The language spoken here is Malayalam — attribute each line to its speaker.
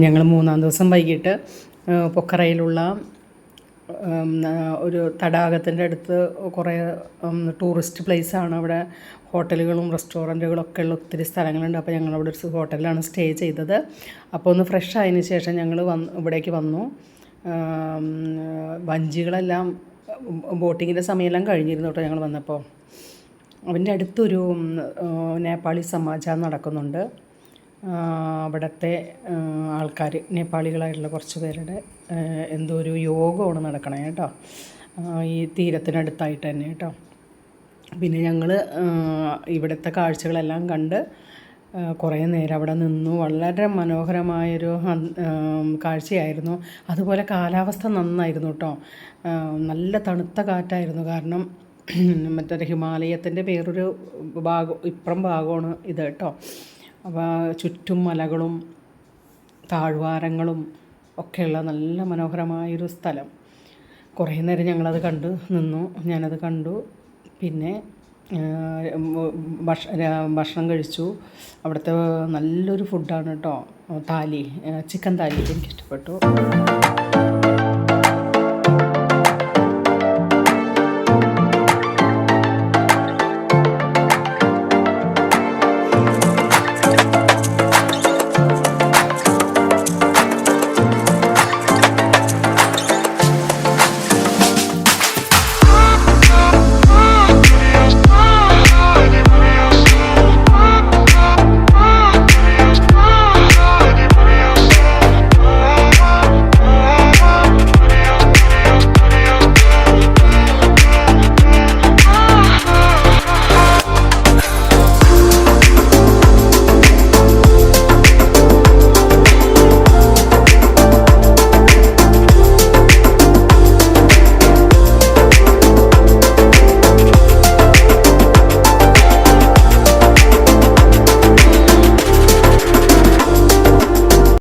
Speaker 1: ഞങ്ങൾ മൂന്നാം ദിവസം വൈകിട്ട് പൊക്കറയിലുള്ള ഒരു തടാകത്തിൻ്റെ അടുത്ത് കുറേ ടൂറിസ്റ്റ് പ്ലേസാണ്. അവിടെ ഹോട്ടലുകളും റെസ്റ്റോറൻറ്റുകളും ഒക്കെ ഉള്ള ഒത്തിരി സ്ഥലങ്ങളുണ്ട്. അപ്പോൾ ഞങ്ങളവിടെ ഒരു ഹോട്ടലിലാണ് സ്റ്റേ ചെയ്തത്. അപ്പോൾ ഒന്ന് ഫ്രഷ് ആയതിന് ശേഷം ഞങ്ങൾ ഇവിടേക്ക് വന്നു. വഞ്ചികളെല്ലാം ബോട്ടിങ്ങിൻ്റെ സമയമെല്ലാം കഴിഞ്ഞിരുന്നു കേട്ടോ ഞങ്ങൾ വന്നപ്പോൾ. അതിൻ്റെ അടുത്തൊരു നേപ്പാളി സമാജം നടക്കുന്നുണ്ട്. അവിടുത്തെ ആൾക്കാർ നേപ്പാളികളായിട്ടുള്ള കുറച്ച് പേരുടെ എന്തോ ഒരു യോഗമാണ് നടക്കണേ കേട്ടോ, ഈ തീരത്തിനടുത്തായിട്ട് തന്നെ കേട്ടോ. പിന്നെ ഞങ്ങൾ ഇവിടുത്തെ കാഴ്ചകളെല്ലാം കണ്ട് കുറേ നേരം അവിടെ നിന്നു. വളരെ മനോഹരമായൊരു കാഴ്ചയായിരുന്നു. അതുപോലെ കാലാവസ്ഥ നന്നായിരുന്നു കേട്ടോ. നല്ല തണുത്ത കാറ്റായിരുന്നു. കാരണം മറ്റൊരു ഹിമാലയത്തിൻ്റെ വേറൊരു ഇപ്പുറം ഭാഗമാണ് ഇത് കേട്ടോ. അപ്പോൾ ചുറ്റും മലകളും താഴ്വാരങ്ങളും ഒക്കെയുള്ള നല്ല മനോഹരമായൊരു സ്ഥലം. കുറേ നേരം ഞങ്ങളത് കണ്ടു നിന്നു. ഞാനത് കണ്ടു. പിന്നെ ഭക്ഷണം കഴിച്ചു. അവിടുത്തെ നല്ലൊരു ഫുഡാണ് കേട്ടോ. ചിക്കൻ താലി എനിക്കിഷ്ടപ്പെട്ടു.